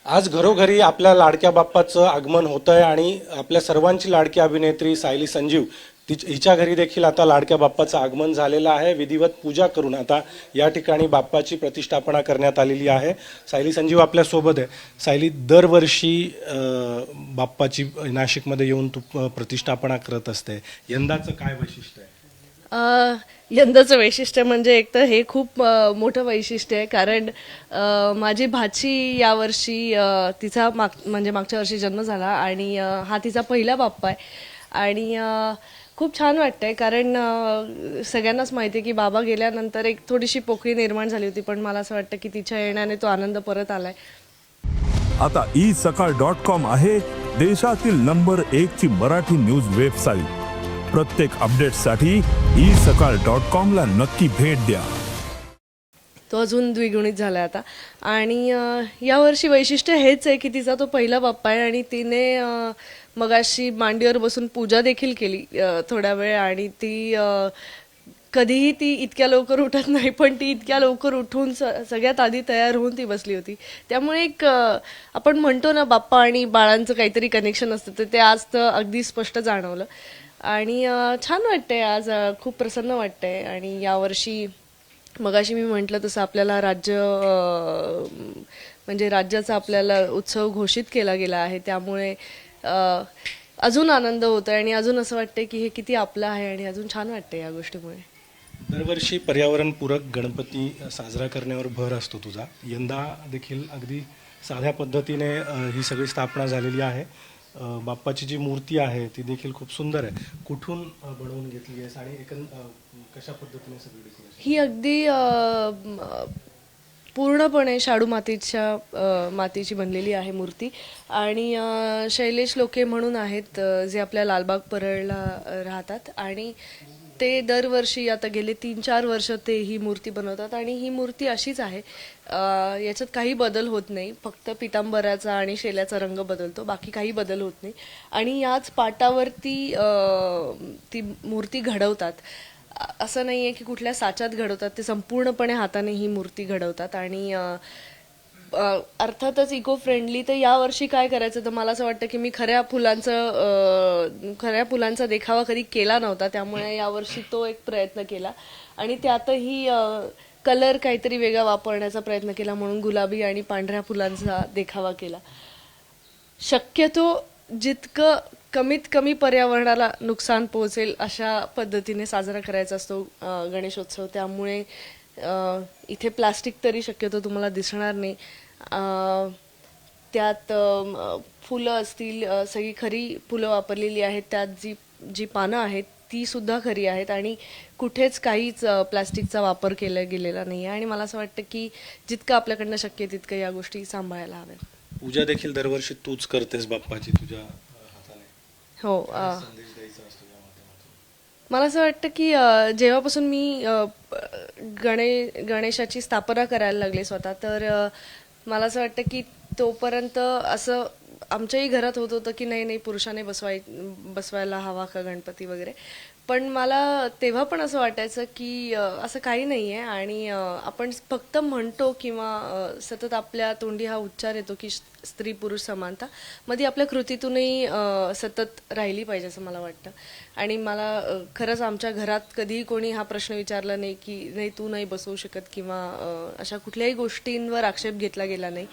आज घरोघरी आपल्या लाडक्या बाप्पाचं आगमन होतं आहे आणि आपल्या सर्वांची लाडकी अभिनेत्री सायली संजीव हिच्या घरी देखील आता लाडक्या बाप्पाचं आगमन झालेलं आहे. विधिवत पूजा करून आता या ठिकाणी बाप्पाची प्रतिष्ठापना करण्यात आलेली आहे. सायली संजीव आपल्यासोबत आहे. सायली, दरवर्षी बाप्पाची नाशिकमध्ये येऊन तू प्रतिष्ठापना करत असते, यंदाचं काय वैशिष्ट्य आहे? यंदाचं वैशिष्ट्य म्हणजे एक तर हे खूप मोठं वैशिष्ट्य आहे, कारण माझी भाची यावर्षी तिचा म्हणजे मागच्या वर्षी जन्म झाला आणि हा तिचा पहिला बाप्पा आहे. आणि खूप छान वाटतंय, कारण सगळ्यांनाच माहिती आहे की बाबा गेल्यानंतर एक थोडीशी पोकळी निर्माण झाली होती, पण मला असं वाटतं की तिच्या येण्याने तो आनंद परत आलाय. आता isakal.com आहे देशातील नंबर 1 ची मराठी न्यूज वेबसाईट. प्रत्येक अपडेटसाठी isakal.com ला नक्की भेट द्या. तो अजून द्विगुणित झाला आता. आणि यावर्षी वैशिष्ट्य हेच आहे की तिचा तो पहिला बाप्पा आहे आणि तिने मगाशी मांडीवर बसून पूजा देखील केली थोड्या वेळ. आणि ती कधीही ती इतक्या लवकर उठत नाही, पण ती इतक्या लवकर उठून सगळ्यात आधी तयार होऊन ती बसली होती. त्यामुळे एक आपण म्हणतो ना, बाप्पा आणि बाळांचं काहीतरी कनेक्शन असतं, तर ते आज तर अगदी स्पष्ट जाणवलं. आणि छान वाटतंय आज, खूप प्रसन्न वाटतंय. आणि यावर्षी मगाशी मी म्हटलं तसं आपल्याला म्हणजे राज्याचा आपल्याला उत्सव घोषित केला गेला आहे, त्यामुळे अजून आनंद होतोय आणि अजून असं वाटतंय की हे किती आपलं आहे आणि अजून छान वाटतंय या गोष्टीमुळे. दरवर्षी पर्यावरणपूरक गणपती साजरा करण्यावर भर असतो तुझा. यंदा देखील अगदी साध्या पद्धतीने ही सगळी स्थापना झालेली आहे. बाप्पाची जी मूर्ती आहे ती देखील खूप सुंदर आहे. कुठून बनवून घेतली आहेस आणि कशा पद्धतीने सगळी डेकोरेशन? ही अगदी पूर्णपणे शाडू मातीची बनलेली आहे मूर्ती. आणि शैलेश लोके म्हणून आहेत जे आपल्या लालबाग परळला राहतात, आणि ते दरवर्षी आता गेले 3-4 वर्ष ते ही मूर्ती बनवतात. आणि ही मूर्ती अशीच आहे, याच्यात काही बदल होत नाही, फक्त पितांबराचा आणि शेल्याचा रंग बदलतो, बाकी काही बदल होत नाही. आणि याच पाटावरती ती मूर्ती घडवतात. असं नाहीये की कुठल्या साच्यात घडवतात, ते संपूर्णपणे हाताने ही मूर्ती घडवतात. आणि अर्थातच इको फ्रेंडली. तर यावर्षी काय करायचं, तर मला असं वाटतं की मी खऱ्या फुलांचा देखावा कधी केला नव्हता, त्यामुळे यावर्षी तो एक प्रयत्न केला. आणि त्यातही कलर काहीतरी वेगळा वापरण्याचा प्रयत्न केला, म्हणून गुलाबी आणि पांढऱ्या फुलांचा देखावा केला. शक्यतो जितकं कमीत कमी पर्यावरणाला नुकसान पोहोचेल अशा पद्धतीने साजरा करायचा असतो गणेशोत्सव. त्यामुळे इथे प्लास्टिक तरी शक्यतो तुम्हाला दिसणार नाही. त्यात फुलं असतील, सगळी खरी फुलं वापरलेली आहेत. त्यात जी पानं आहेत ती सुद्धा खरी आहेत, आणि कुठेच काहीच प्लास्टिकचा वापर केला गेलेला नाही आहे. आणि मला असं वाटतं की जितकं आपल्याकडनं शक्य आहे तितकं या गोष्टी सांभाळायला हव्यात. पूजा देखील दरवर्षी तूच करतेस बाप्पाची तुझ्या हाताने. हो. संदेश द्यायचा असतो या माध्यमातून. मला असं वाटतं की जेव्हापासून मी गणेशाची स्थापना करायला लागले स्वतः, तर मला असं वाटतं की तोपर्यंत असं आमच्याही घरात होत होतं की नाही पुरुषाने बसवायला हवा का गणपती वगैरे. पण मला तेव्हा पण असं वाटायचं की असं काही नाही आहे. आणि आपण फक्त म्हणतो किंवा सतत आपल्या तोंडी हा उच्चार येतो की स्त्री पुरुष समानता, मग ती आपल्या कृतीतूनही सतत राहिली पाहिजे असं मला वाटतं. आणि मला खरंच आमच्या घरात कधीही कोणी हा प्रश्न विचारला नाही की नाही तू नाही बसवू शकत, किंवा अशा कुठल्याही गोष्टींवर आक्षेप घेतला गेला नाही.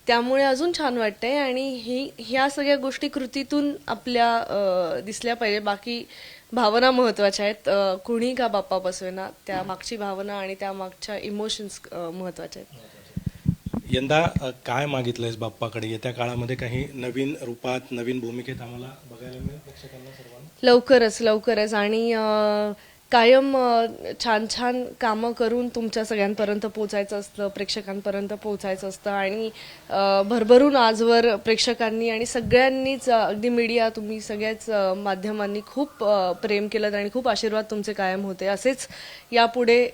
त्यामुळे अजून छान वाटतंय. आणि ह्या सगळ्या गोष्टी कृतीतून आपल्या दिसल्या पाहिजे. बाकी भावना महत्वाच्या आहेत. कुणी का बाप्पा बसवेना, त्या मागची भावना आणि त्या मागच्या इमोशन्स महत्वाच्या आहेत. यंदा काय मागितलंयस बाप्पाकडे? येत्या काळामध्ये काही नवीन रूपात, नवीन भूमिकेत आम्हाला बघायला मिळेल प्रेक्षकांना सर्वांना? लवकरच. आणि कायम छान छान कामं करून तुमच्या सगळ्यांपर्यंत पोचायचं असतं, प्रेक्षकांपर्यंत पोचायचं असतं. आणि भरभरून आजवर प्रेक्षकांनी आणि सगळ्यांनीच, अगदी मीडिया, तुम्ही सगळ्याच माध्यमांनी खूप प्रेम केलं आणि खूप आशीर्वाद तुमचे कायम होते. असेच यापुढे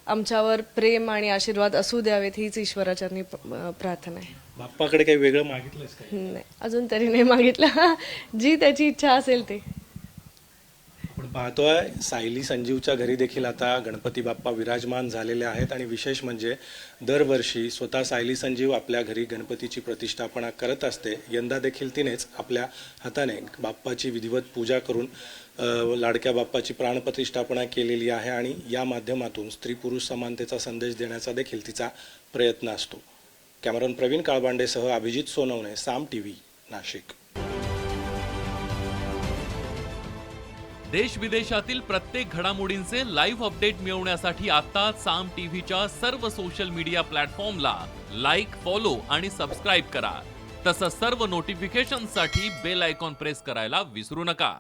आमच्यावर प्रेम आणि आशीर्वाद असू द्यावेत, हीच ईश्वराचरणी प्रार्थना आहे. बाप्पाकडे काही वेगळं मागितलंयस का? नाही, अजून तरी नाही मागितलं. जी त्याची इच्छा असेल ते. आपण पाहतोय सायली संजीवच्या घरी देखील आता गणपती बाप्पा विराजमान झालेले आहेत आणि विशेष म्हणजे दरवर्षी स्वतः सायली संजीव आपल्या घरी गणपतीची प्रतिष्ठापना करत असते. यंदा देखील तिनेच आपल्या हाताने बाप्पाची विधिवत पूजा करून लाडक्या बाप्पाची प्राणप्रतिष्ठापना केलेली आहे आणि या माध्यमातून स्त्री पुरुष समानतेचा संदेश देण्याचा देखील तिचा प्रयत्न असतो. कॅमेरामन प्रवीण काळबांडेसह अभिजित सोनवणे, साम टीव्ही, नाशिक. देश विदेशातील प्रत्येक घडामोडींचे लाईव्ह अपडेट मिळवण्यासाठी आता साम टीव्हीच्या सर्व सोशल मीडिया प्लॅटफॉर्मला लाईक, फॉलो आणि सबस्क्राईब करा. तसंच सर्व नोटिफिकेशनसाठी बेल आयकॉन प्रेस करायला विसरू नका.